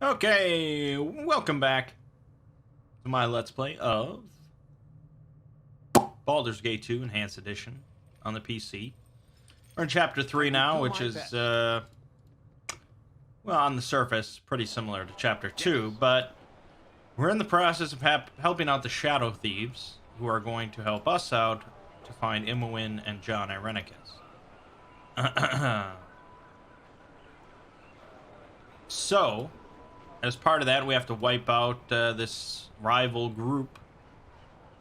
Okay, welcome back to my Let's Play of Baldur's Gate 2 Enhanced Edition on the PC. We're in Chapter 3 now, which is, well, on the surface, pretty similar to Chapter 2, but we're in the process of helping out the Shadow Thieves, who are going to help us out to find Imoen and John Irenicus. So, as part of that, we have to wipe out this rival group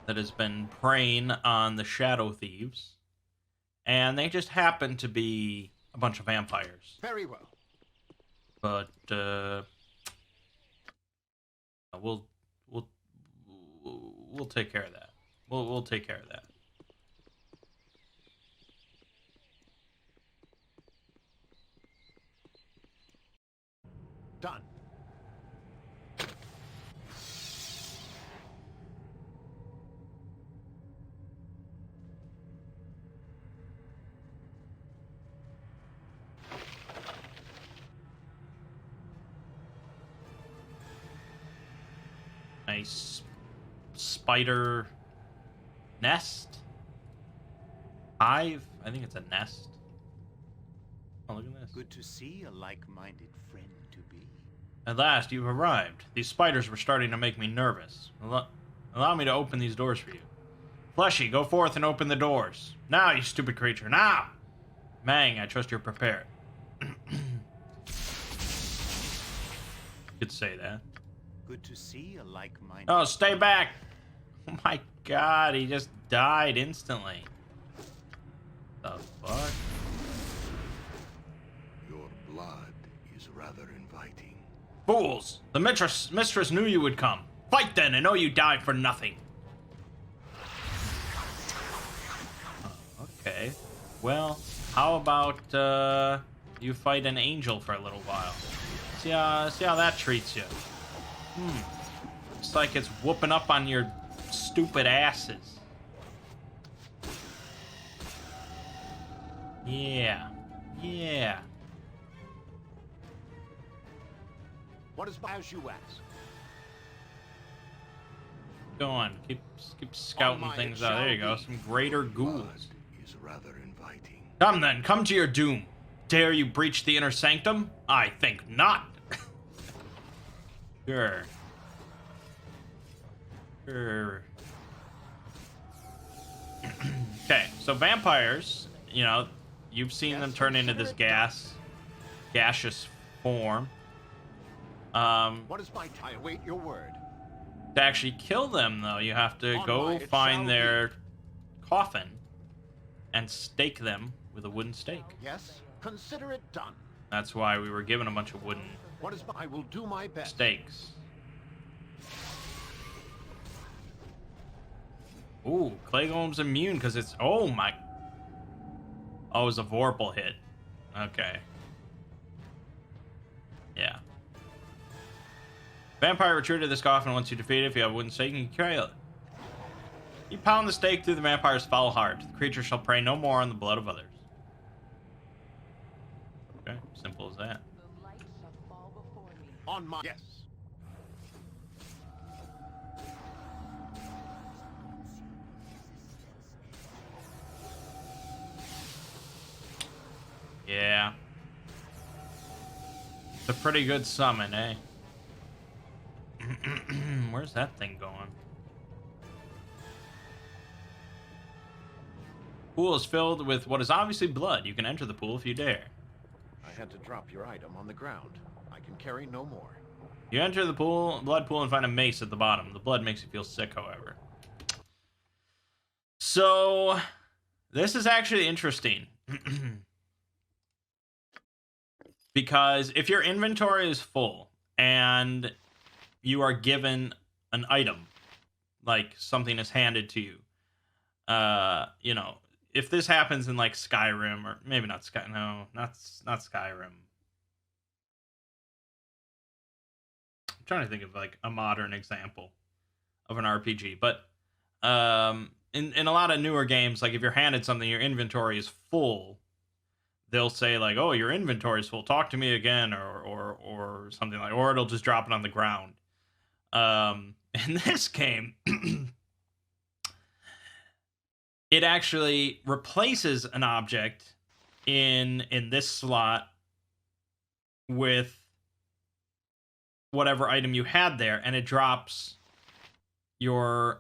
that has been preying on the Shadow Thieves. And they just happen to be a bunch of vampires. Very well. But we'll take care of that. We'll take care of that. Done. Nice spider nest? Hive? I think it's a nest. Oh, look at this. Good to see a like-minded friend to be. At last, you've arrived. These spiders were starting to make me nervous. Allow me to open these doors for you. Fleshy, go forth and open the doors. Now, you stupid creature, now! Mangg, I trust you're prepared. Could say that. Good to see a like-minded. Oh, stay back! Oh my god, he just died instantly. The fuck? Your blood is rather inviting. Fools! The mistress knew you would come. Fight then, and know you died for nothing. Okay. Well, how about you fight an angel for a little while? See how that treats you. Looks like it's whooping up on your stupid asses. Yeah. Yeah. What is as you ask? Go on. Keep scouting things out. There you go. Some greater ghouls. Blood is rather inviting. Come then. Come to your doom. Dare you breach the inner sanctum? I think not. Sure. Sure. Okay, so vampires, you know, you've seen them turn into this gaseous form. What is my tie? Await your word. To actually kill them, though, you have to On go mine it find shall their coffin and stake them with a wooden stake. Yes. Consider it done. That's why we were given a bunch of wooden What is I will do my best. stakes. Ooh, Clay Golem's immune because it's... Oh, my... Oh, it was a Vorpal hit. Okay. Yeah. Vampire retreated this coffin once you defeat it. If you have a wooden stake, you can kill it. You pound the stake through the vampire's foul heart. The creature shall prey no more on the blood of others. Okay, simple as that. The light shall fall before me. On my yes. Yeah. It's a pretty good summon, eh? Where's that thing going? Pool is filled with what is obviously blood. You can enter the pool if you dare. I had to drop your item on the ground. I can carry no more. You enter the blood pool, and find a mace at the bottom. The blood makes you feel sick, however. So, this is actually interesting. Because if your inventory is full and you are given an item, like something is handed to you, you know, if this happens in like Skyrim, or maybe not not Skyrim. I'm trying to think of like a modern example of an RPG, but in a lot of newer games, like if you're handed something, your inventory is full, they'll say like, "Oh, your inventory's full. Talk to me again," or something like, or it'll just drop it on the ground. In this game, it actually replaces an object in this slot with whatever item you had there, and it drops the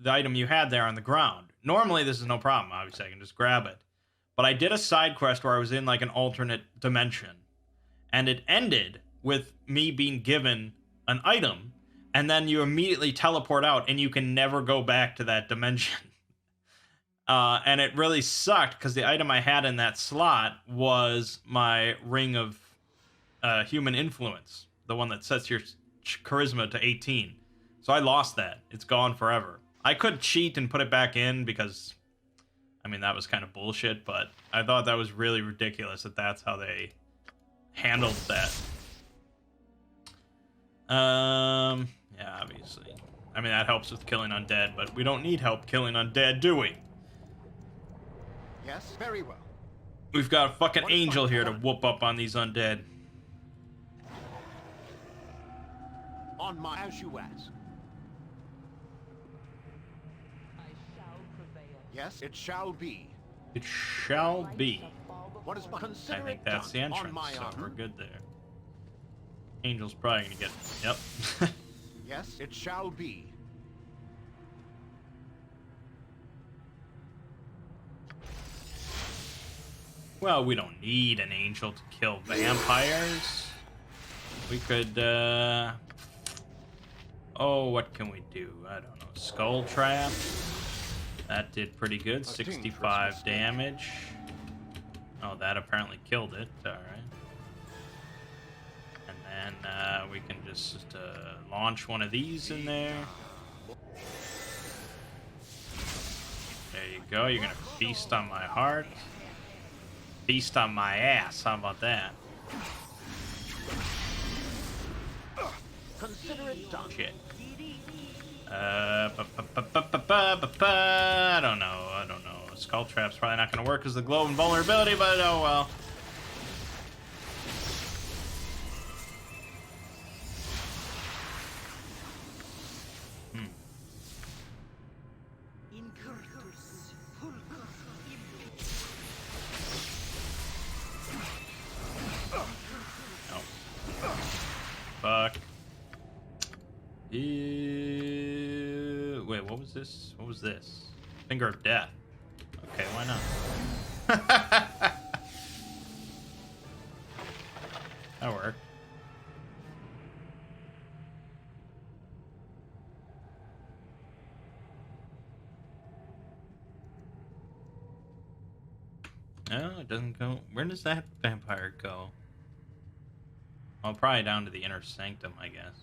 item you had there on the ground. Normally, this is no problem. Obviously, I can just grab it. But I did a side quest where I was in like an alternate dimension, and it ended with me being given an item, and then you immediately teleport out, and you can never go back to that dimension. And it really sucked because the item I had in that slot was my ring of human influence, the one that sets your charisma to 18. So I lost that. It's gone forever. I could cheat and put it back in because, I mean, that was kind of bullshit, but I thought that was really ridiculous that that's how they handled that. Yeah, obviously. I mean, that helps with killing undead, but we don't need help killing undead, do we? Yes, very well. We've got a fucking angel here to whoop up on these undead. On my, as you ask. I shall prevail. Yes, it shall be. It shall be. What is my I consider think it that's the done. entrance, On my so honor. we're good there. Angel's probably gonna get... Yep. Yes, it shall be. Well, we don't need an angel to kill vampires. We could, oh, what can we do? I don't know. Skull Trap. That did pretty good. 65 damage. Oh, that apparently killed it. Alright. And then, we can just launch one of these in there. There you go. You're gonna feast on my heart. Feast on my ass. How about that? Consider it done. Shit. I don't know. Skull Trap's probably not going to work because of the glow invulnerability, but oh well. Fuck. Ew. Wait, what was this? What was this? Finger of Death. Okay, why not? That worked. No, it doesn't go. Where does that vampire go? Well, probably down to the inner sanctum, I guess.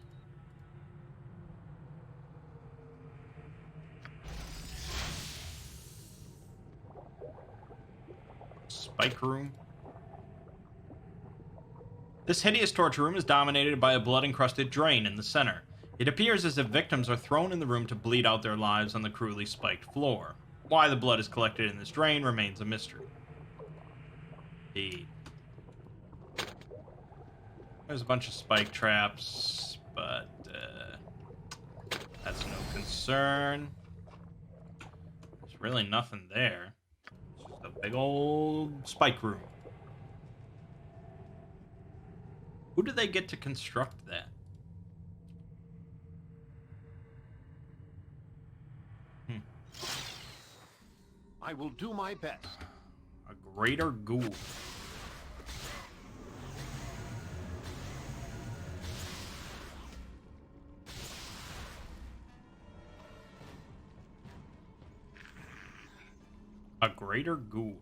Spike room. This hideous torture room is dominated by a blood-encrusted drain in the center. It appears as if victims are thrown in the room to bleed out their lives on the cruelly spiked floor. Why the blood is collected in this drain remains a mystery. There's a bunch of spike traps, but that's no concern. There's really nothing there. It's just a big old spike room. Who did they get to construct that? I will do my best. A greater ghoul. A greater ghoul.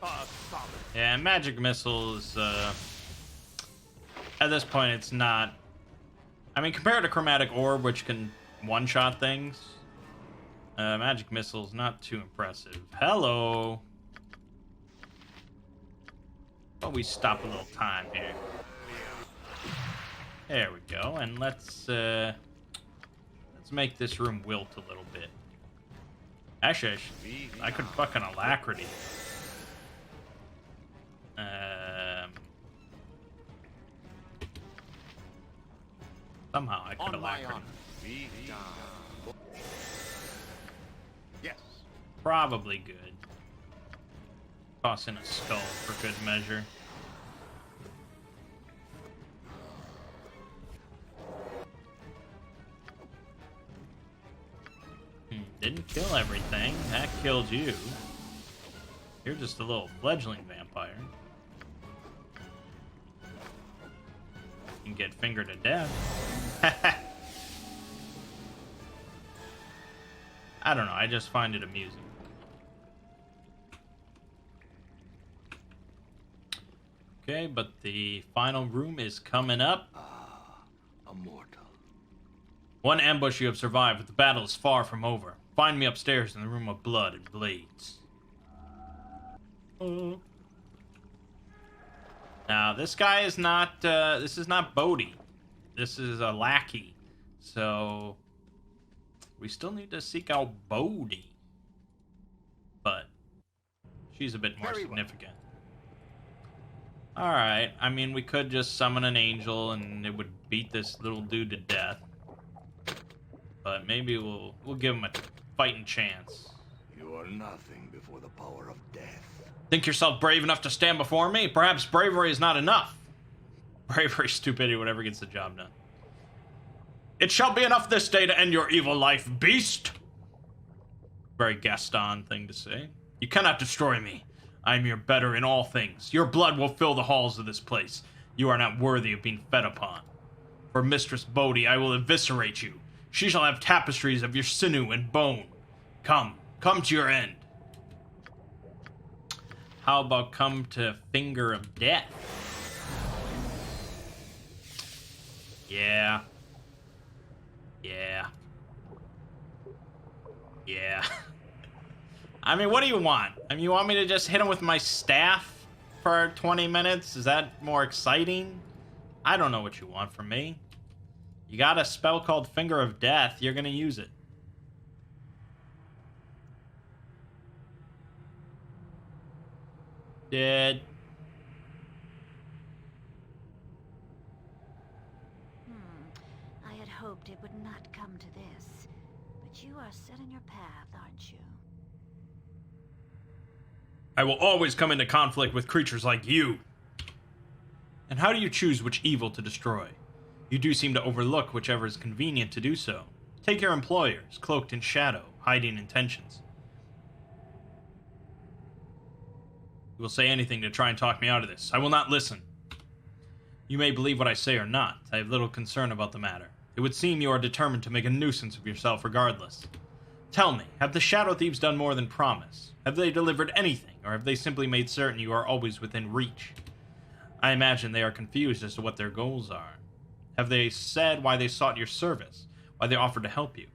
Solid. Yeah, magic missiles, at this point, it's not... I mean, compared to Chromatic Orb, which can one-shot things, magic missiles, not too impressive. Hello! But we stop a little time here. There we go. And let's make this room wilt a little bit. Actually, I could fucking alacrity. Somehow I could alacrity. Yes. Probably good. Toss in a skull for good measure. Didn't kill everything. That killed you. You're just a little fledgling vampire. You can get fingered to death. I don't know. I just find it amusing. Okay, but the final room is coming up. A mortal. One ambush you have survived, but the battle is far from over. Find me upstairs in the room of blood and blades. Now, this guy is not, this is not Bodhi. This is a lackey. So, we still need to seek out Bodhi. But, she's a bit more significant. Alright, I mean, we could just summon an angel and it would beat this little dude to death. But maybe we'll give him a fighting chance. You are nothing before the power of death. Think yourself brave enough to stand before me? Perhaps bravery is not enough. Bravery, stupidity, whatever gets the job done. It shall be enough this day to end your evil life, beast! Very Gaston thing to say. You cannot destroy me. I am your better in all things. Your blood will fill the halls of this place. You are not worthy of being fed upon. For Mistress Bodhi, I will eviscerate you. She shall have tapestries of your sinew and bone. Come to your end. How about come to Finger of Death? Yeah. I mean, what do you want? I mean, you want me to just hit him with my staff for 20 minutes? Is that more exciting? I don't know what you want from me. You got a spell called Finger of Death. You're gonna use it. Dead. I had hoped it would not come to this. But you are set in your path, aren't you? I will always come into conflict with creatures like you. And how do you choose which evil to destroy? You do seem to overlook whichever is convenient to do so. Take your employers, cloaked in shadow, hiding intentions. You will say anything to try and talk me out of this. I will not listen. You may believe what I say or not. I have little concern about the matter. It would seem you are determined to make a nuisance of yourself regardless. Tell me, have the Shadow Thieves done more than promise? Have they delivered anything, or have they simply made certain you are always within reach? I imagine they are confused as to what their goals are. Have they said why they sought your service? Why they offered to help you?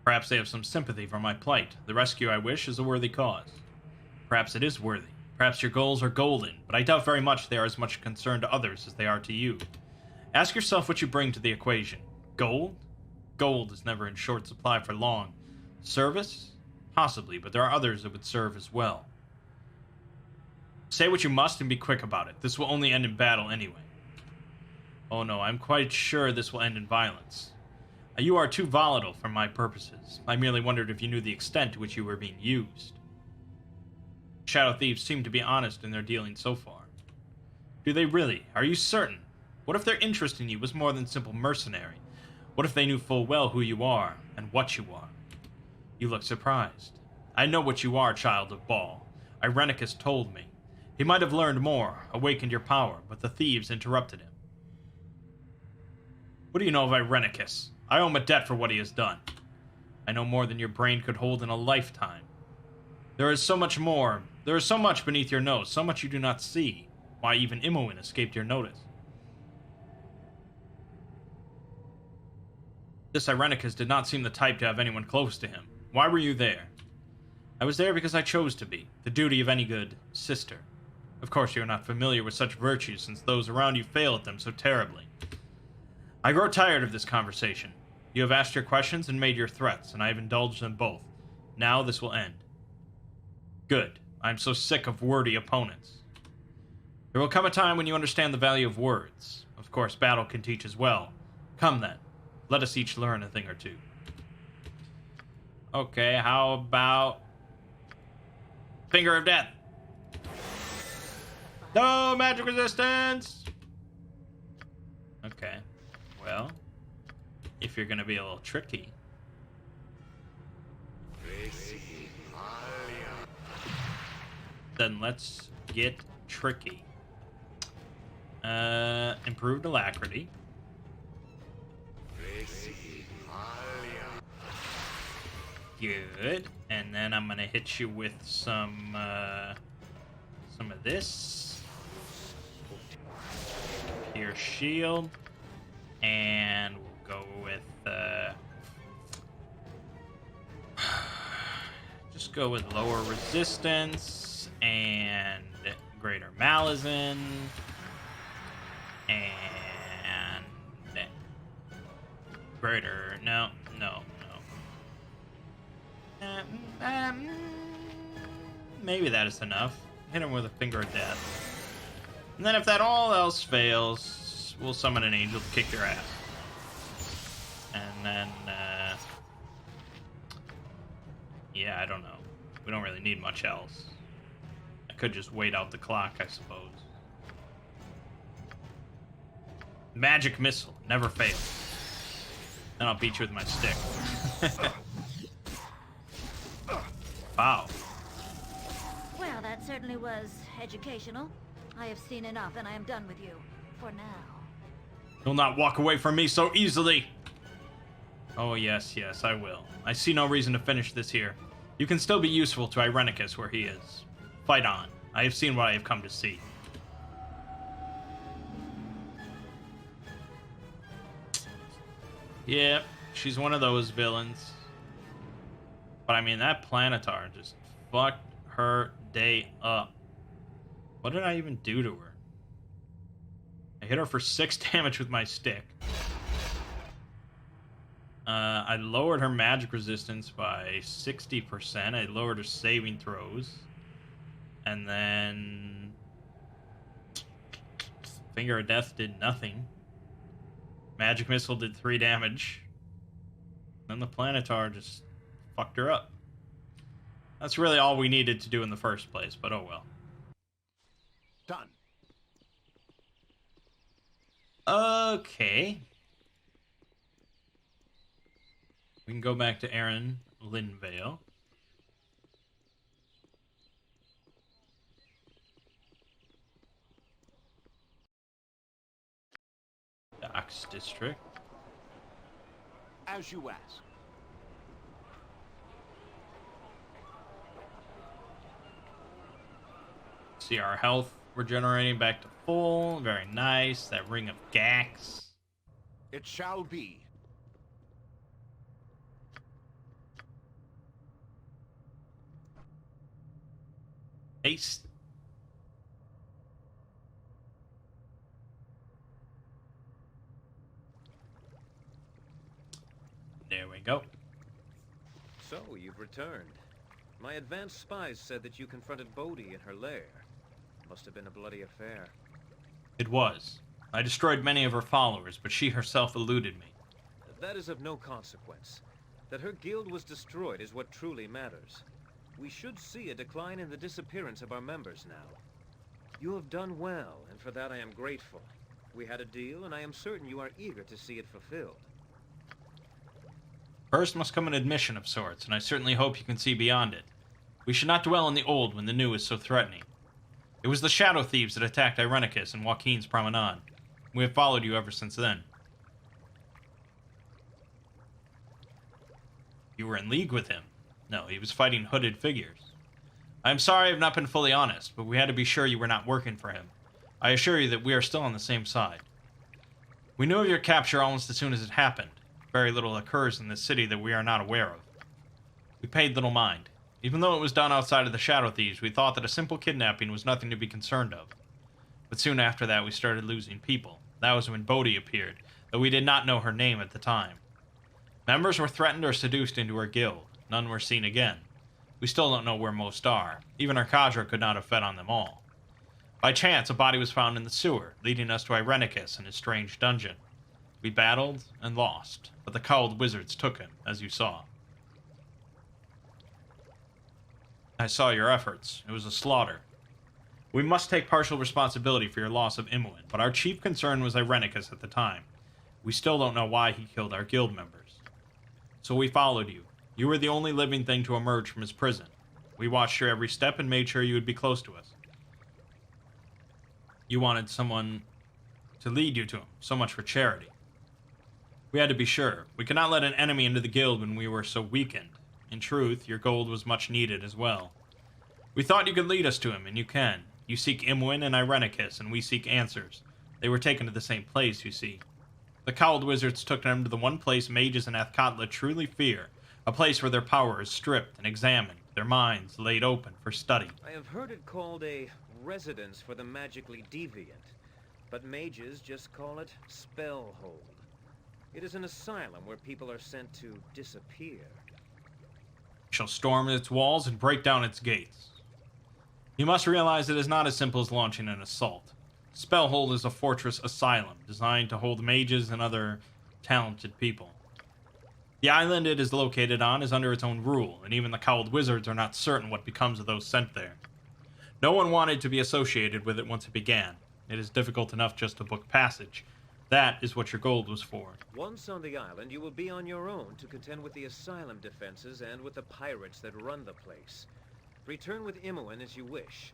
Perhaps they have some sympathy for my plight. The rescue I wish is a worthy cause. Perhaps it is worthy. Perhaps your goals are golden, but I doubt very much they are as much concern to others as they are to you. Ask yourself what you bring to the equation. Gold? Gold is never in short supply for long. Service? Possibly, but there are others that would serve as well. Say what you must and be quick about it. This will only end in battle anyway. Oh no, I'm quite sure this will end in violence. You are too volatile for my purposes. I merely wondered if you knew the extent to which you were being used. Shadow Thieves seem to be honest in their dealings so far. Do they really? Are you certain? What if their interest in you was more than simple mercenary? What if they knew full well who you are, and what you are? You look surprised. I know what you are, child of Baal. Irenicus told me. He might have learned more, awakened your power, but the thieves interrupted him. What do you know of Irenicus? I owe him a debt for what he has done. I know more than your brain could hold in a lifetime. There is so much more. There is so much beneath your nose, so much you do not see. Why, even Imoen escaped your notice. This Irenicus did not seem the type to have anyone close to him. Why were you there? I was there because I chose to be. The duty of any good sister. Of course, you are not familiar with such virtues, since those around you fail at them so terribly. I grow tired of this conversation. You have asked your questions and made your threats, and I have indulged them both. Now this will end. Good. I am so sick of wordy opponents. There will come a time when you understand the value of words. Of course, battle can teach as well. Come then. Let us each learn a thing or two. Okay, how about... Finger of Death? No magic resistance! Okay. Well, if you're gonna be a little tricky. Then let's get tricky. Improved alacrity. Good. And then I'm gonna hit you with some of this. Your shield. And we'll go with just go with lower resistance and greater malison and greater no maybe that is enough. Hit him with a finger of death, and then if that all else fails, we'll summon an angel to kick your ass. And then yeah, I don't know, we don't really need much else. I could just wait out the clock, I suppose. Magic missile never fails. Then I'll beat you with my stick. Wow. Well, that certainly was educational. I have seen enough, and I am done with you. For now. You'll not walk away from me so easily. Oh, yes, I will. I see no reason to finish this here. You can still be useful to Irenicus where he is. Fight on. I have seen what I have come to see. Yep, she's one of those villains. But I mean, that Planetar just fucked her day up. What did I even do to her? I hit her for 6 damage with my stick. I lowered her magic resistance by 60%. I lowered her saving throws. And then... Finger of Death did nothing. Magic Missile did 3 damage. Then the Planetar just fucked her up. That's really all we needed to do in the first place, but oh well. Done. Okay. We can go back to Aaron Linvale. Docks District. As you ask. See our health regenerating back to full. Very nice. That Ring of Gax. It shall be. Haste. There we go. So, you've returned. My advanced spies said that you confronted Bodhi in her lair. Must have been a bloody affair. It was. I destroyed many of her followers, but she herself eluded me. That is of no consequence. That her guild was destroyed is what truly matters. We should see a decline in the disappearance of our members now. You have done well, and for that I am grateful. We had a deal, and I am certain you are eager to see it fulfilled. First must come an admission of sorts, and I certainly hope you can see beyond it. We should not dwell on the old when the new is so threatening. It was the Shadow Thieves that attacked Irenicus and Joaquin's Promenade. We have followed you ever since then. You were in league with him. No, he was fighting hooded figures. I am sorry I have not been fully honest, but we had to be sure you were not working for him. I assure you that we are still on the same side. We knew of your capture almost as soon as it happened. Very little occurs in this city that we are not aware of. We paid little mind. Even though it was done outside of the Shadow Thieves, we thought that a simple kidnapping was nothing to be concerned of. But soon after that, we started losing people. That was when Bodhi appeared, though we did not know her name at the time. Members were threatened or seduced into her guild. None were seen again. We still don't know where most are. Even our Kadra could not have fed on them all. By chance, a body was found in the sewer, leading us to Irenicus and his strange dungeon. We battled and lost, but the cowled wizards took him, as you saw. I saw your efforts. It was a slaughter. We must take partial responsibility for your loss of Imoen, but our chief concern was Irenicus at the time. We still don't know why he killed our guild members. So we followed you. You were the only living thing to emerge from his prison. We watched your every step and made sure you would be close to us. You wanted someone to lead you to him. So much for charity. We had to be sure. We could not let an enemy into the guild when we were so weakened. In truth, your gold was much needed as well. We thought you could lead us to him, and you can. You seek Imoen and Irenicus, and we seek answers. They were taken to the same place, you see. The cowled wizards took them to the one place mages in Athkatla truly fear, a place where their power is stripped and examined, their minds laid open for study. I have heard it called a residence for the magically deviant, but mages just call it Spellhold. It is an asylum where people are sent to disappear. We shall storm its walls and break down its gates. You must realize it is not as simple as launching an assault. Spellhold is a fortress asylum designed to hold mages and other talented people. The island it is located on is under its own rule, and even the cowled wizards are not certain what becomes of those sent there. No one wanted to be associated with it once it began. It is difficult enough just to book passage. That is what your gold was for. Once on the island, you will be on your own to contend with the asylum defenses and with the pirates that run the place. Return with Imoen as you wish.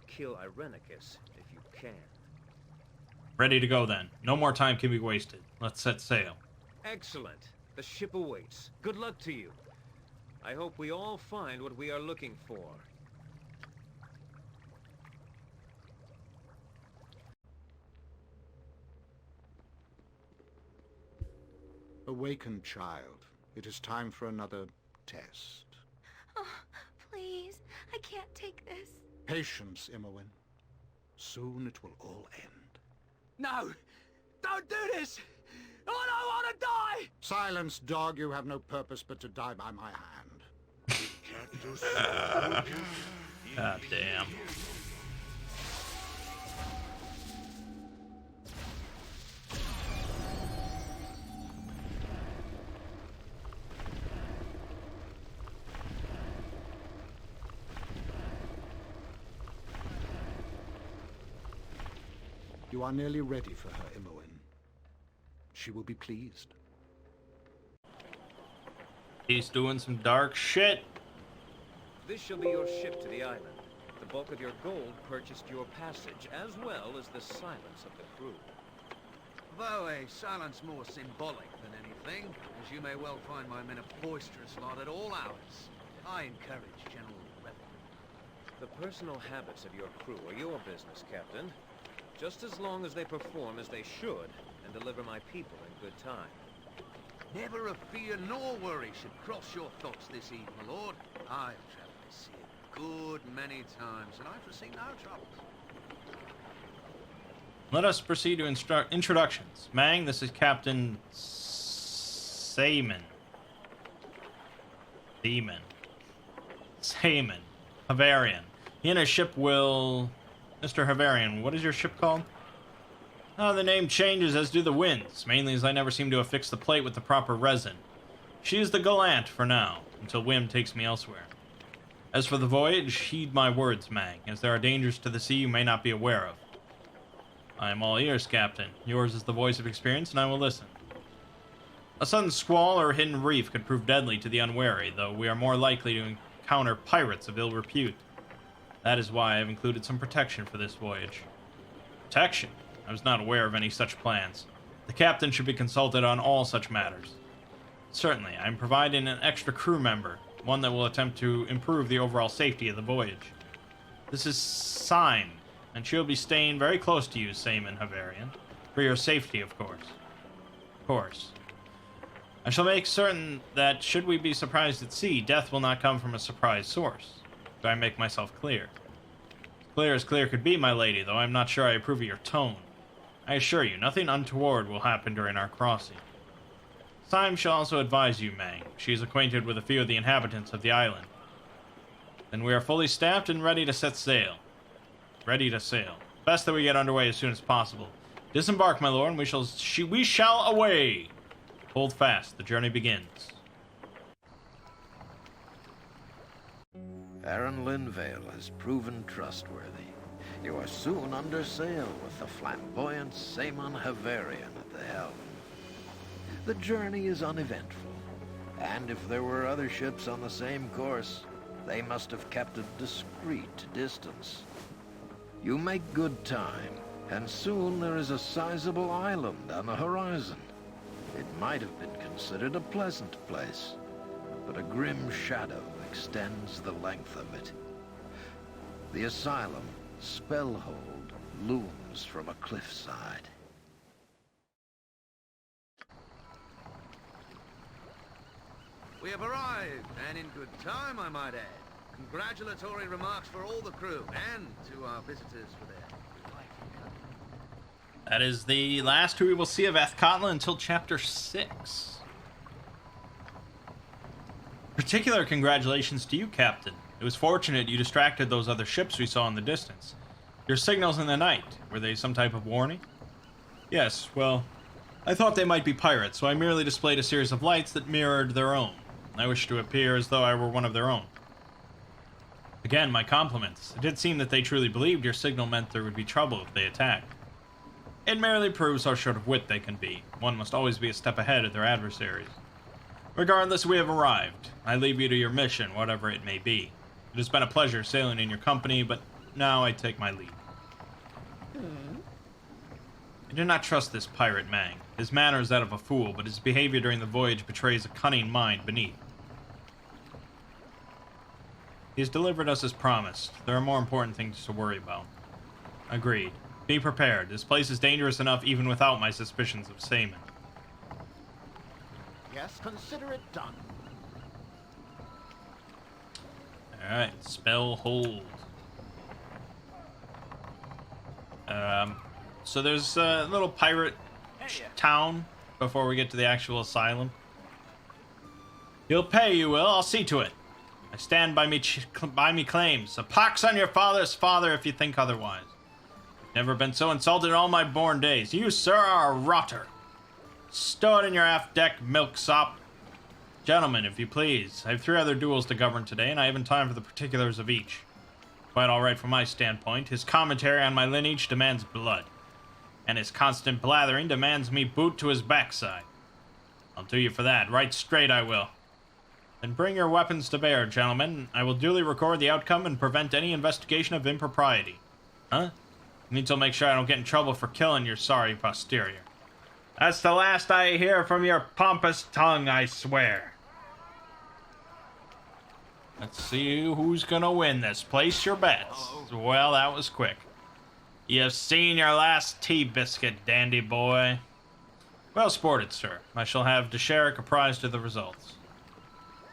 Kill Irenicus if you can. Ready to go then. No more time can be wasted. Let's set sail. Excellent. The ship awaits. Good luck to you. I hope we all find what we are looking for. Awaken, child. It is time for another test. Oh, please. I can't take this. Patience, Imoen. Soon it will all end. No! Don't do this! I don't want to die! Silence, dog. You have no purpose but to die by my hand. God damn. You are nearly ready for her, Imoen. She will be pleased. He's doing some dark shit. This shall be your ship to the island. The bulk of your gold purchased your passage, as well as the silence of the crew. Though a silence more symbolic than anything, as you may well find my men a boisterous lot at all hours. I encourage general revelry. The personal habits of your crew are your business, Captain. Just as long as they perform as they should, and deliver my people in good time. Never a fear nor worry should cross your thoughts this evening, my lord. I've travelled this sea a good many times, and I foresee no troubles. Let us proceed to introductions. Mangg, this is Captain Sayman. Sayman. Havarian. He and his ship will... Mr. Havarian, what is your ship called? Oh, the name changes, as do the winds, mainly as I never seem to have fixed the plate with the proper resin. She is the Gallant for now, until whim takes me elsewhere. As for the voyage, heed my words, Mangg, as there are dangers to the sea you may not be aware of. I am all ears, Captain. Yours is the voice of experience, and I will listen. A sudden squall or hidden reef could prove deadly to the unwary, though we are more likely to encounter pirates of ill repute. That is why I have included some protection for this voyage. Protection? I was not aware of any such plans. The captain should be consulted on all such matters. Certainly, I am providing an extra crew member, one that will attempt to improve the overall safety of the voyage. This is Syme, and she'll be staying very close to you, Sayman Havarian. For your safety, of course. I I shall make certain that should we be surprised at sea, death will not come from a surprise source. Do I make myself clear? Clear as clear could be, my lady, though I am not sure I approve of your tone. I assure you, nothing untoward will happen during our crossing. Syme shall also advise you, Mangg. She is acquainted with a few of the inhabitants of the island. Then we are fully staffed and ready to set sail. Ready to sail. Best that we get underway as soon as possible. Disembark, my lord, and we shall away! Hold fast, the journey begins. Baron Linvale has proven trustworthy. You are soon under sail with the flamboyant Saemon Havarian at the helm. The journey is uneventful, and if there were other ships on the same course, they must have kept a discreet distance. You make good time, and soon there is a sizable island on the horizon. It might have been considered a pleasant place, but a grim shadow extends the length of it. The asylum, Spellhold, looms from a cliffside. We have arrived, and in good time, I might add. Congratulatory remarks for all the crew, and to our visitors for their delightful company. That is the last we will see of Athkatla until Chapter 6. Particular congratulations to you, Captain. It was fortunate you distracted those other ships we saw in the distance. Your signals in the night, were they some type of warning? Yes, well, I thought they might be pirates, so I merely displayed a series of lights that mirrored their own. I wished to appear as though I were one of their own. Again, my compliments. It did seem that they truly believed your signal meant there would be trouble if they attacked. It merely proves how short of wit they can be. One must always be a step ahead of their adversaries. Regardless, we have arrived. I leave you to your mission, whatever it may be. It has been a pleasure sailing in your company, but now I take my leave. I do not trust this pirate Mangg. His manner is that of a fool, but his behavior during the voyage betrays a cunning mind beneath. He has delivered us as promised. There are more important things to worry about. Agreed. Be prepared. This place is dangerous enough even without my suspicions of Saemon. Yes, consider it done. Alright, spell hold. So there's a little pirate town before we get to the actual asylum. You'll pay, you will. I'll see to it. I stand by me claims. A pox on your father's father if you think otherwise. Never been so insulted in all my born days. You, sir, are a rotter. Stow it in your aft deck, milksop. Gentlemen, if you please, I have 3 other duels to govern today, and I haven't time for the particulars of each. Quite all right from my standpoint. His commentary on my lineage demands blood, and his constant blathering demands me boot to his backside. I'll do you for that, right straight I will. Then bring your weapons to bear, gentlemen. I will duly record the outcome and prevent any investigation of impropriety. Huh? You mean to make sure I don't get in trouble for killing your sorry posterior. That's the last I hear from your pompous tongue, I swear. Let's see who's gonna win this. Place your bets. Well, that was quick. You've seen your last tea biscuit, dandy boy. Well sported, sir. I shall have Desherrick apprised of the results.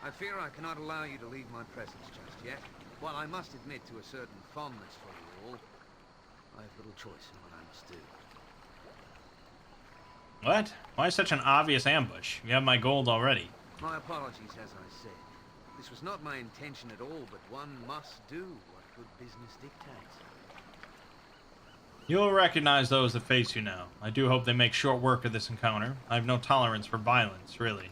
I fear I cannot allow you to leave my presence just yet. While I must admit to a certain fondness for you all, I have little choice in what I must do. What? Why such an obvious ambush? You have my gold already. My apologies, as I said. This was not my intention at all, but one must do what good business dictates. You'll recognize those that face you now. I do hope they make short work of this encounter. I have no tolerance for violence, really.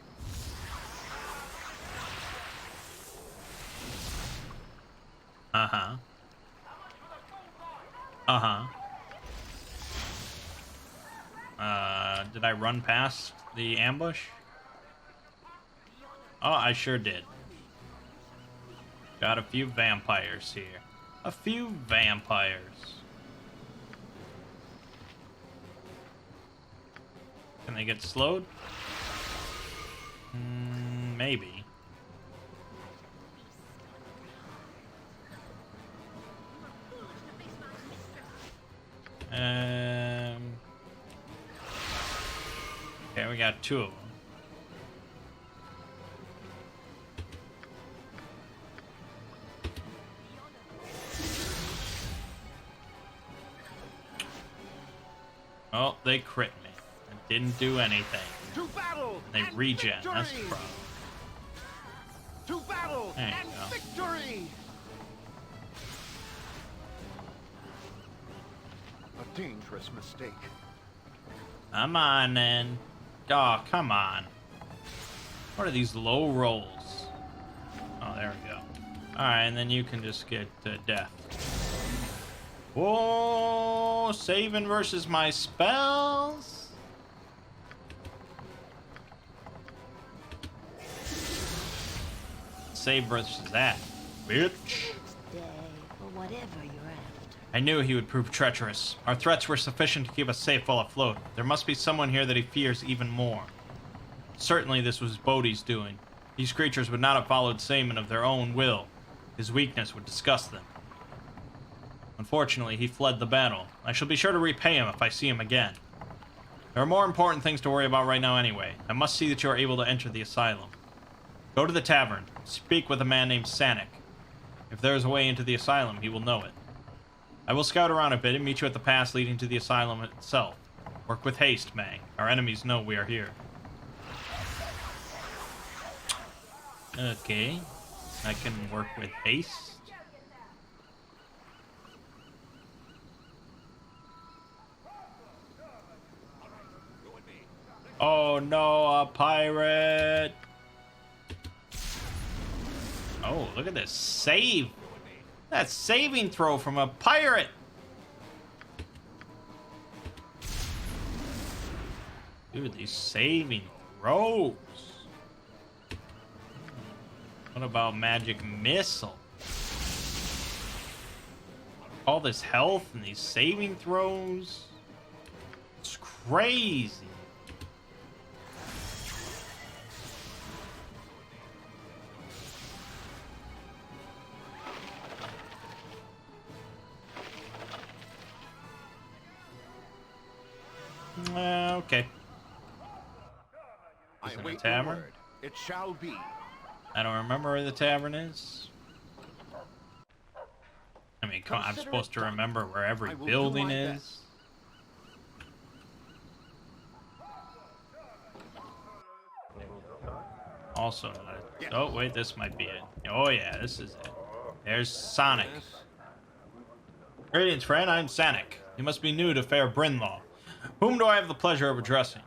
Uh-huh. Uh-huh. Did I run past the ambush? Oh, I sure did. Got a few vampires here. A few vampires. Can they get slowed? Maybe. Okay, we got 2 of them. Oh, they crit me. And didn't do anything. To battle! They and regen. That's the victory! problem. To battle There you and go. victory! A dangerous mistake. Come on, then. Oh, come on. What are these low rolls? Oh, there we go. Alright, and then you can just get death. Whoa! Saving versus my spells? Save versus that, bitch. Day for whatever you're after. I knew he would prove treacherous. Our threats were sufficient to keep us safe while afloat. There must be someone here that he fears even more. Certainly this was Bodhi's doing. These creatures would not have followed Saman of their own will. His weakness would disgust them. Unfortunately, he fled the battle. I shall be sure to repay him if I see him again. There are more important things to worry about right now anyway. I must see that you are able to enter the asylum. Go to the tavern. Speak with a man named Sanic. If there is a way into the asylum, he will know it. I will scout around a bit and meet you at the pass leading to the asylum itself. Work with haste, Mangg. Our enemies know we are here. Okay. I can work with haste. Oh no, a pirate! Oh, look at this save! That saving throw from a pirate! Dude, these saving throws! What about magic missile? All this health and these saving throws? It's crazy! Okay. I Is it a await your tavern? word. It shall be. I don't remember where the tavern is. I mean, come on, I'm Consider supposed it to done. remember where every I will do building my is. best. Also, oh wait, this might be it. Oh yeah, this is it. There's Sonic. Greetings, friend. I'm Sanic. You must be new to fair Brynlaw. Whom do I have the pleasure of addressing?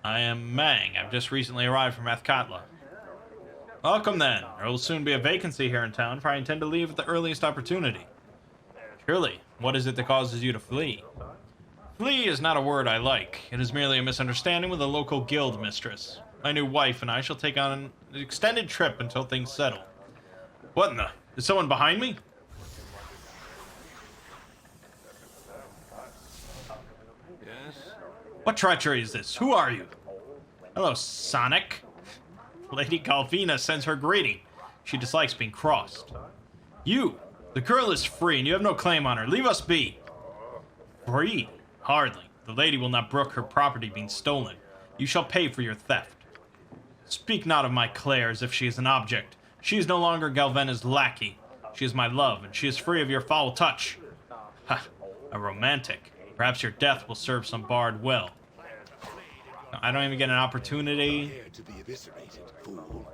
I am Mangg. I've just recently arrived from Athkatla. Welcome then. There will soon be a vacancy here in town, for I intend to leave at the earliest opportunity. Truly, what is it that causes you to flee? Flee is not a word I like. It is merely a misunderstanding with a local guild mistress. My new wife and I shall take on an extended trip until things settle. What in the... Is someone behind me? Yes? What treachery is this? Who are you? Hello, Sonic. Lady Galvina sends her greeting. She dislikes being crossed. You! The girl is free and you have no claim on her. Leave us be! Free? Hardly. The lady will not brook her property being stolen. You shall pay for your theft. Speak not of my Claire as if she is an object. She is no longer Galvena's lackey. She is my love, and she is free of your foul touch. Ha! A romantic. Perhaps your death will serve some bard well. I don't even get an opportunity. Dare to be eviscerated, fool.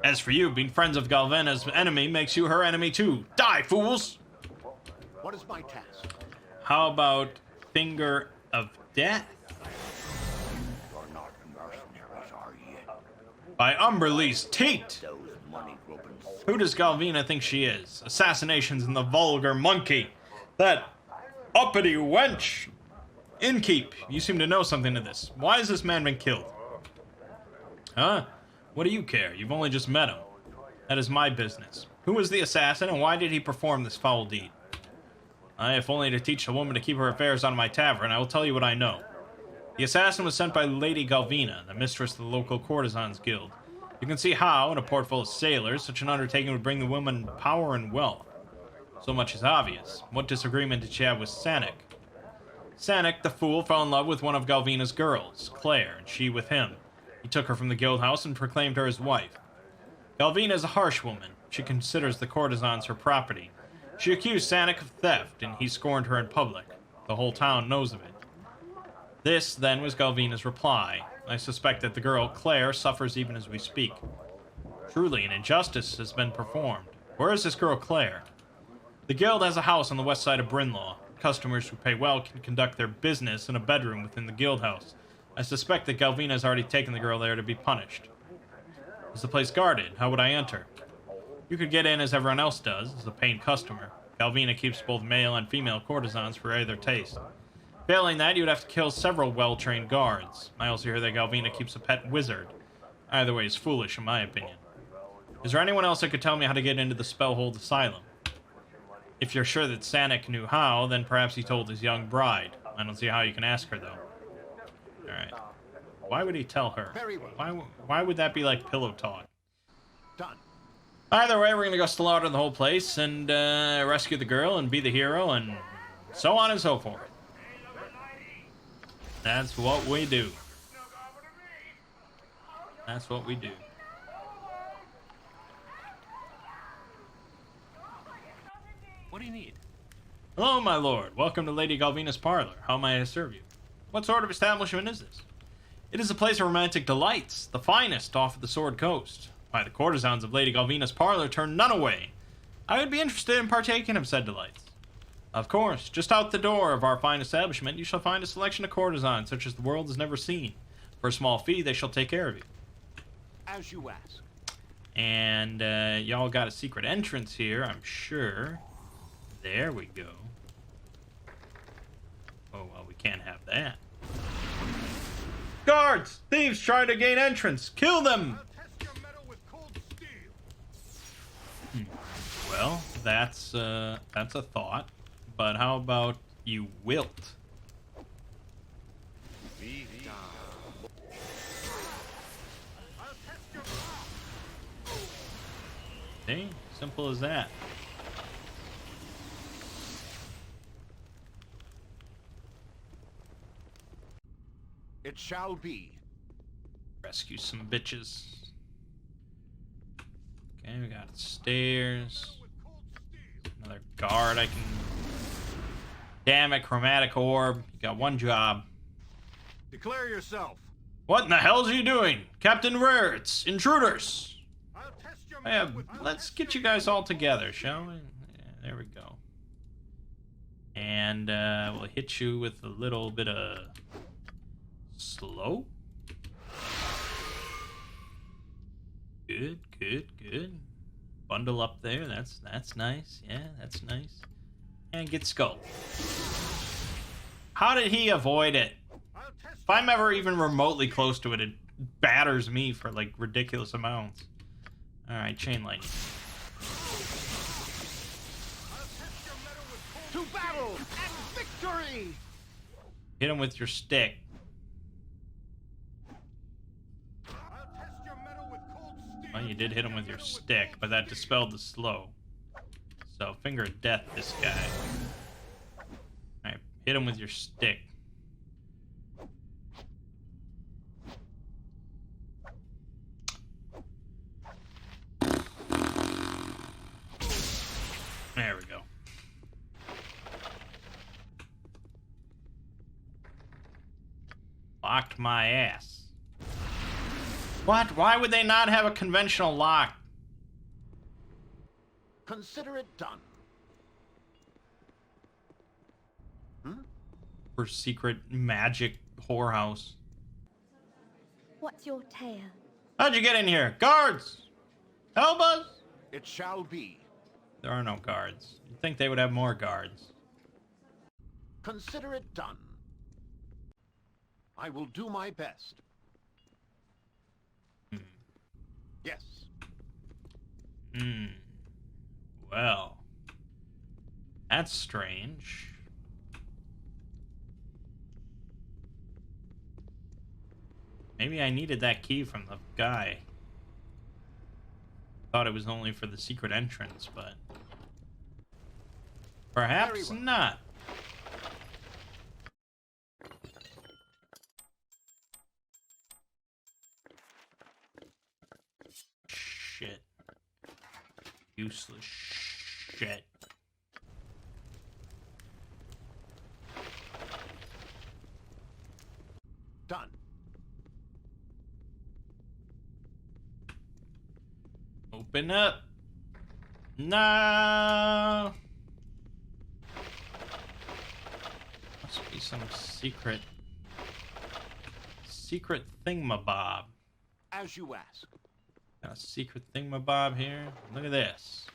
As for you, being friends of Galvena's enemy makes you her enemy too. Die, fools! What is my task? How about Finger of Death? You're not mercenaries, are you? By Umberlee's teat! Those money grubbers. Who does Galvina think she is? Assassinations in the vulgar monkey. That uppity wench. Innkeep, you seem to know something of this. Why has this man been killed? Huh? What do you care? You've only just met him. That is my business. Who was the assassin and why did he perform this foul deed? If only to teach a woman to keep her affairs out of my tavern, I will tell you what I know. The assassin was sent by Lady Galvina, the mistress of the local courtesans guild. You can see how, in a port full of sailors, such an undertaking would bring the woman power and wealth. So much is obvious. What disagreement did she have with Sanic? Sanic, the fool, fell in love with one of Galvina's girls, Claire, and she with him. He took her from the guild house and proclaimed her his wife. Galvina is a harsh woman. She considers the courtesans her property. She accused Sanic of theft, and he scorned her in public. The whole town knows of it. This, then, was Galvina's reply. I suspect that the girl, Claire, suffers even as we speak. Truly, an injustice has been performed. Where is this girl, Claire? The guild has a house on the west side of Brynlaw. Customers who pay well can conduct their business in a bedroom within the guild house. I suspect that Galvina has already taken the girl there to be punished. Is the place guarded? How would I enter? You could get in as everyone else does, as a paying customer. Galvina keeps both male and female courtesans for either taste. Failing that, you would have to kill several well-trained guards. I also hear that Galvina keeps a pet wizard. Either way is foolish, in my opinion. Is there anyone else that could tell me how to get into the Spellhold Asylum? If you're sure that Sanic knew how, then perhaps he told his young bride. I don't see how you can ask her, though. Alright. Why would he tell her? Very well. Why would that be like pillow talk? Done. Either way, we're gonna go slaughter the whole place and rescue the girl and be the hero and so on and so forth. That's what we do. That's what we do. What do you need? Hello, my lord. Welcome to Lady Galvina's parlor. How may I serve you? What sort of establishment is this? It is a place of romantic delights, the finest off of the Sword Coast. Why, the courtesans of Lady Galvina's parlor turn none away. I would be interested in partaking of said delights. Of course, just out the door of our fine establishment, you shall find a selection of courtesans such as the world has never seen. For a small fee, they shall take care of you. As you ask. And y'all got a secret entrance here, I'm sure. There we go. Oh, well, we can't have that. Guards! Thieves trying to gain entrance! Kill them! Well, that's a thought. But how about you wilt? See? Simple as that. It shall be. Rescue some bitches. Okay, we got stairs. Another guard I can... Damn it, chromatic orb. You got one job. Declare yourself. What in the hell's you doing? Captain Raretz, intruders! Let's get you guys all together, shall we? Yeah, there we go. And we'll hit you with a little bit of... slow. Good, good, good. Bundle up there. That's nice. Yeah, that's nice. And get skull. How did he avoid it? If I'm ever even remotely close to it, it batters me for like ridiculous amounts. All right, chain lightning. To battle and victory. Hit him with your stick. Well, you did hit him with your stick, but that dispelled the slow. So, finger of death this guy. Alright, hit him with your stick. There we go. Locked my ass. What? Why would they not have a conventional lock? Consider it done. For secret magic whorehouse. What's your tale? How'd you get in here? Guards! Help us! It shall be. There are no guards. You'd think they would have more guards. Consider it done. I will do my best. Yes. Well. That's strange. Maybe I needed that key from the guy. Thought it was only for the secret entrance, but... perhaps not. Shit. Useless shit. Open up. No. Must be some secret thingamabob. As you ask. Got a secret thingamabob here. Look at this.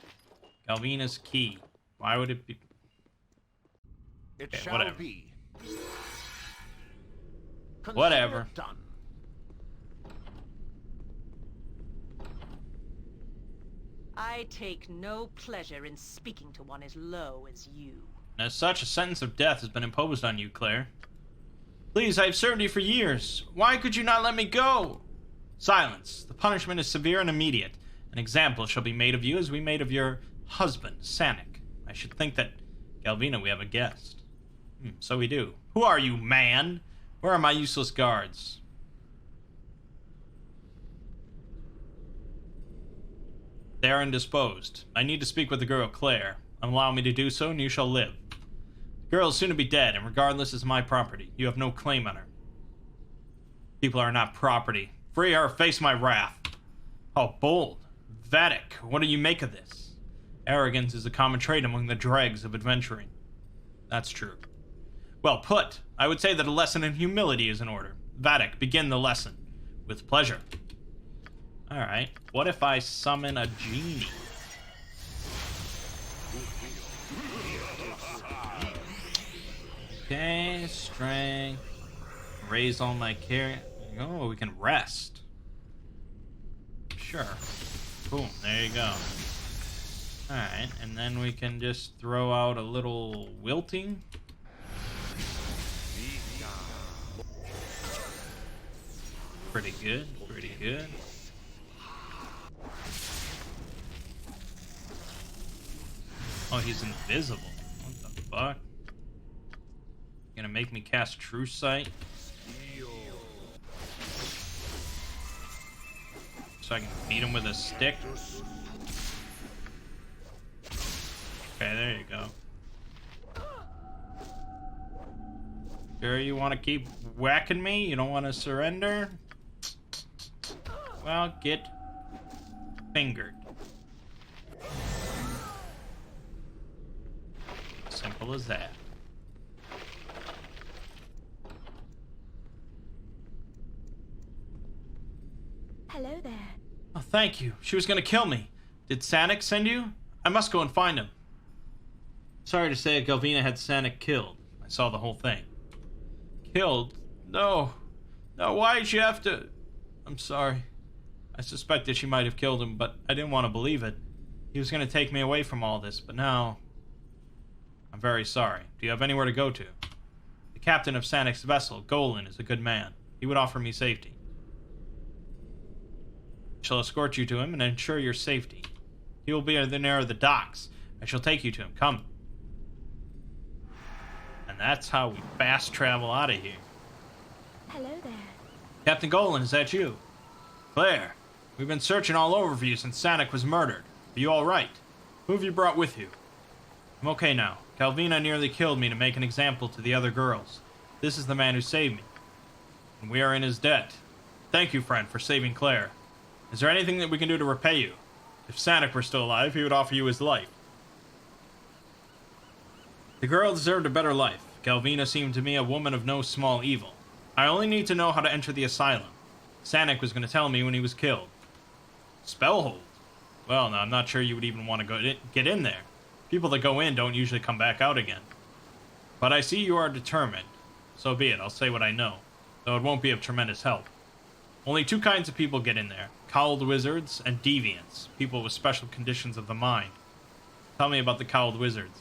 Galvina's key. Why would it be? It Okay, shall whatever. be. Consider Whatever. it done. I take no pleasure in speaking to one as low as you. As such, a sentence of death has been imposed on you, Claire. Please, I have served you for years. Why could you not let me go? Silence. The punishment is severe and immediate. An example shall be made of you as we made of your husband, Sanic. I should think that, Galvina, we have a guest. So we do. Who are you, man? Where are my useless guards? They are indisposed. I need to speak with the girl, Claire. Allow me to do so, and you shall live. The girl is soon to be dead, and regardless is my property. You have no claim on her. People are not property. Free her, face my wrath. Oh, bold. Vatic, what do you make of this? Arrogance is a common trait among the dregs of adventuring. That's true. Well put. I would say that a lesson in humility is in order. Vatic, begin the lesson. With pleasure. Alright, what if I summon a genie? Okay, strength. Raise all my carry. Oh, we can rest. Sure. Boom, there you go. Alright, and then we can just throw out a little wilting. Pretty good, pretty good. Oh, he's invisible. What the fuck? Gonna make me cast True Sight? So I can beat him with a stick? Okay, there you go. Sure you want to keep whacking me? You don't want to surrender? Well, get fingered. Simple as that. Hello there. Oh, thank you. She was gonna kill me. Did Sanic send you? I must go and find him. Sorry to say, Galvina had Sanic killed. I saw the whole thing. Killed? No. No, why'd she have to... I'm sorry. I suspected she might have killed him, but I didn't want to believe it. He was gonna take me away from all this, but now... I'm very sorry. Do you have anywhere to go to? The captain of Sanic's vessel, Golan, is a good man. He would offer me safety. I shall escort you to him and ensure your safety. He will be near the docks. I shall take you to him. Come. And that's how we fast travel out of here. Hello there. Captain Golan, is that you? Claire, we've been searching all over for you since Sanic was murdered. Are you all right? Who have you brought with you? I'm okay now. Galvina nearly killed me to make an example to the other girls. This is the man who saved me. And we are in his debt. Thank you, friend, for saving Claire. Is there anything that we can do to repay you? If Sanic were still alive, he would offer you his life. The girl deserved a better life. Galvina seemed to me a woman of no small evil. I only need to know how to enter the asylum. Sanic was going to tell me when he was killed. Spellhold? Well, now, I'm not sure you would even want to get in there. People that go in don't usually come back out again. But I see you are determined. So be it, I'll say what I know, though it won't be of tremendous help. Only two kinds of people get in there. Cowled wizards and deviants, people with special conditions of the mind. Tell me about the cowled wizards.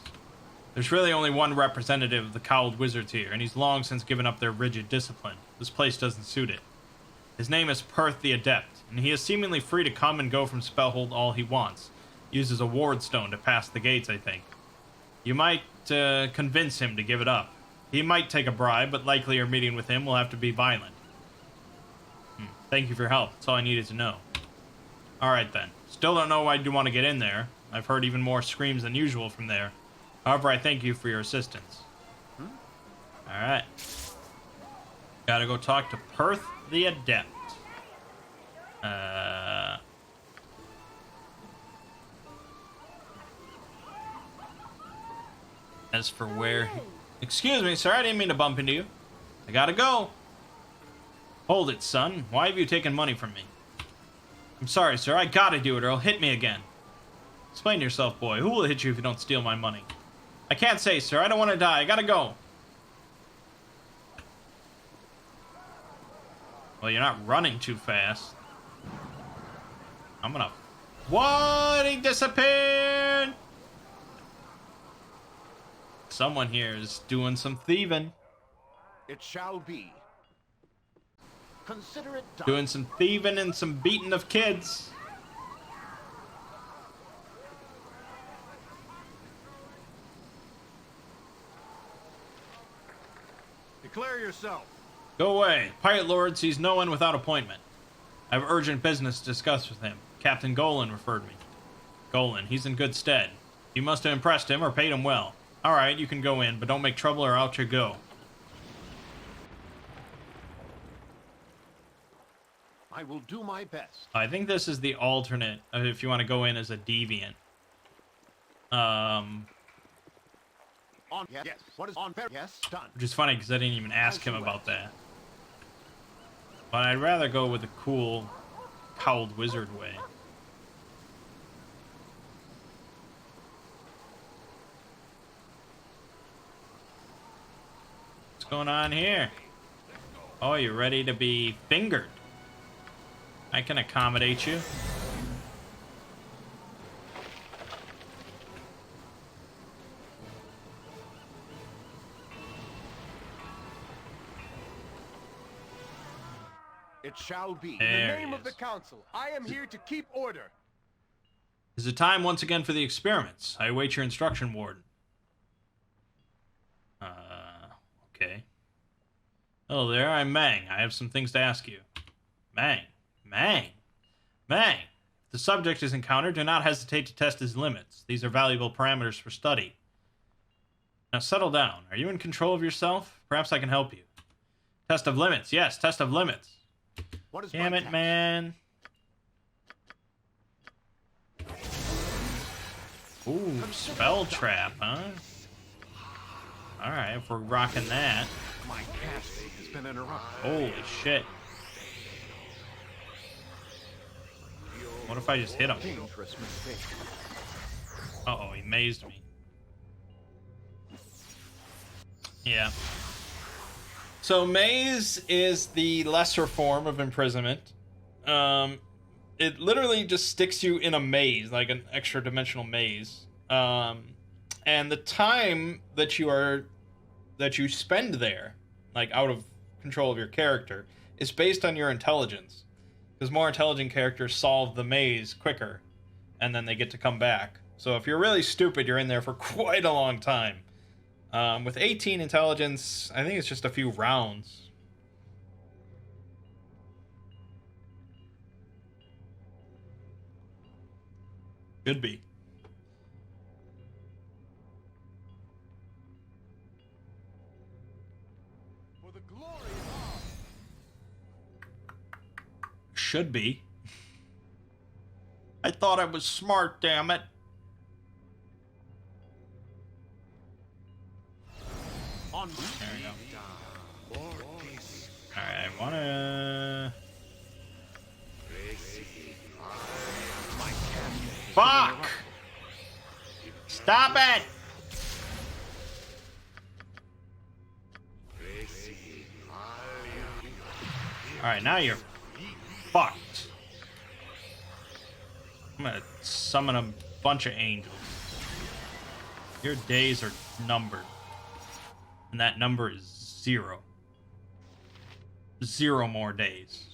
There's really only one representative of the cowled wizards here, and he's long since given up their rigid discipline. This place doesn't suit it. His name is Perth the Adept, and he is seemingly free to come and go from Spellhold all he wants. He uses a ward stone to pass the gates, I think. You might convince him to give it up. He might take a bribe, but likely your meeting with him will have to be violent. Thank you for your help. That's all I needed to know. Alright then. Still don't know why you want to get in there. I've heard even more screams than usual from there. However, I thank you for your assistance. Alright. Gotta go talk to Perth the Adept. As for where... Excuse me, sir, I didn't mean to bump into you. I gotta go. Hold it, son. Why have you taken money from me? I'm sorry, sir. I gotta do it or he'll hit me again. Explain yourself, boy. Who will hit you if you don't steal my money? I can't say, sir. I don't want to die. I gotta go. Well, you're not running too fast. I'm gonna... What? He disappeared! Someone here is doing some thieving. It shall be. Consider it done. Doing some thieving and some beating of kids. Declare yourself. Go away. Pirate Lord sees no one without appointment. I have urgent business to discuss with him. Captain Golan referred me. Golan, he's in good stead. You must have impressed him or paid him well. Alright, you can go in, but don't make trouble or out you go. I will do my best. I think this is the alternate, if you want to go in as a deviant. On yes. What is on fair? Yes, done. Which is funny because I didn't even ask him about that. But I'd rather go with the cool, cowled wizard way. What's going on here? Oh, you're ready to be fingered. I can accommodate you. It shall be. There In the he name of the is. council, I am here to keep order. Is it time once again for the experiments? I await your instruction, Warden. Okay. Hello there, I'm Mangg. I have some things to ask you. Mangg. If the subject is encountered, do not hesitate to test his limits. These are valuable parameters for study. Now settle down. Are you in control of yourself? Perhaps I can help you. Test of limits. Yes, test of limits. What is Damn my it, task? man. Ooh, spell trap, huh? Alright, if we're rocking that. My casting has been interrupted. Holy shit. What if I just hit him? Dangerous mistake. Uh-oh, he mazed me. Yeah. So maze is the lesser form of imprisonment. It literally just sticks you in a maze, like an extra dimensional maze. And the time that you spend there, like out of control of your character, is based on your intelligence. Because more intelligent characters solve the maze quicker, and then they get to come back. So if you're really stupid, you're in there for quite a long time. With 18 intelligence, I think it's just a few rounds. Could be. For the glory Should be. I thought I was smart, damn it. on There we go. Alright, I wanna... Fuck! Stop it! Alright, now you're fucked. I'm gonna summon a bunch of angels. Your days are numbered. And that number is 0. 0 more days.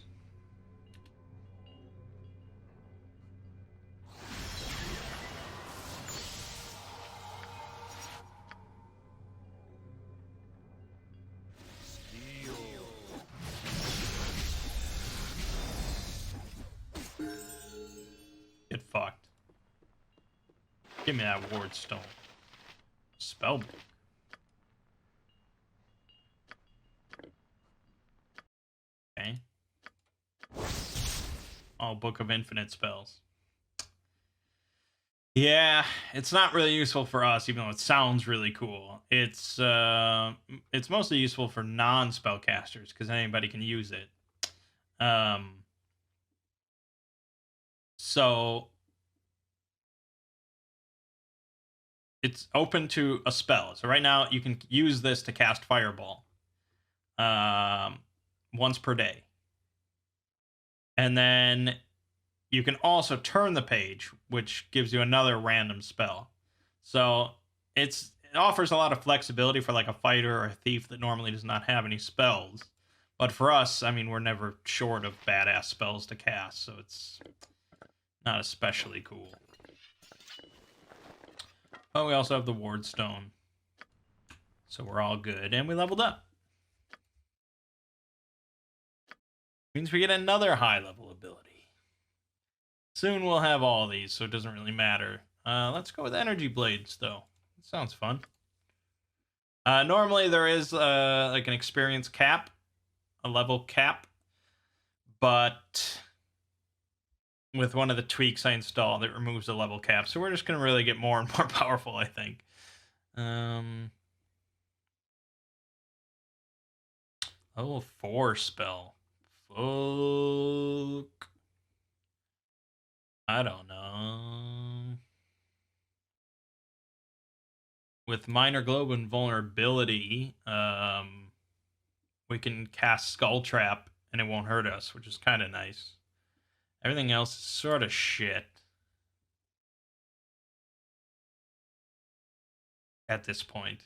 Get fucked. Give me that ward stone. Spellbook. Okay. Oh, Book of Infinite Spells. Yeah, it's not really useful for us, even though it sounds really cool. It's mostly useful for non-spellcasters, because anybody can use it. So it's open to a spell. So right now you can use this to cast Fireball once per day. And then you can also turn the page, which gives you another random spell. So it offers a lot of flexibility for like a fighter or a thief that normally does not have any spells. But for us, I mean, we're never short of badass spells to cast, so it's not especially cool. Oh, we also have the Ward Stone. So we're all good. And we leveled up. Means we get another high level ability. Soon we'll have all these, so it doesn't really matter. Let's go with Energy Blades, though. That sounds fun. Normally there is like an experience cap. A level cap. But with one of the tweaks I installed, it removes the level cap. So we're just going to really get more and more powerful, I think. Level 4 spell. Fuck. I don't know. With Minor Globe and Vulnerability, we can cast Skull Trap and it won't hurt us, which is kind of nice. Everything else is sort of shit at this point.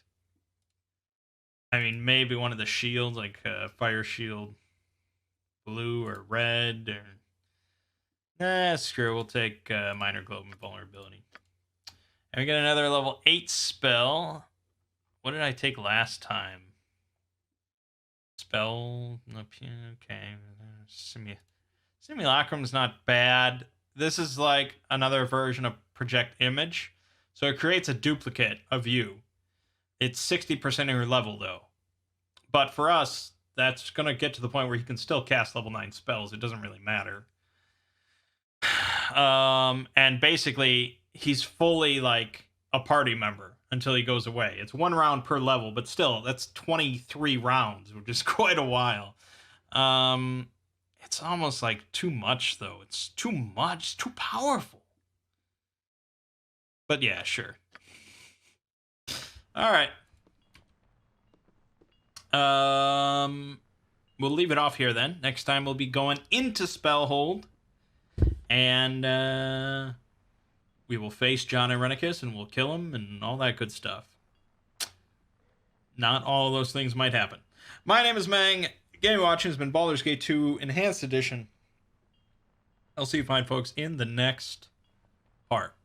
I mean, maybe one of the shields, like Fire Shield blue or red, or... Nah, screw it. We'll take Minor Globe and Vulnerability. And we get another level 8 spell. What did I take last time? Spell... Okay. Simulacrum's not bad. This is like another version of Project Image. So it creates a duplicate of you. It's 60% of your level, though. But for us, that's going to get to the point where you can still cast level 9 spells. It doesn't really matter. And basically, he's fully like a party member until he goes away. It's 1 round per level, but still, that's 23 rounds, which is quite a while. It's almost like too much, though. It's too much, too powerful. But yeah, sure. All right. We'll leave it off here then. Next time we'll be going into Spellhold. And we will face John Irenicus and we'll kill him and all that good stuff. Not all of those things might happen. My name is Mangg. Game watching has been Baldur's Gate 2 Enhanced Edition. I'll see you fine folks in the next part.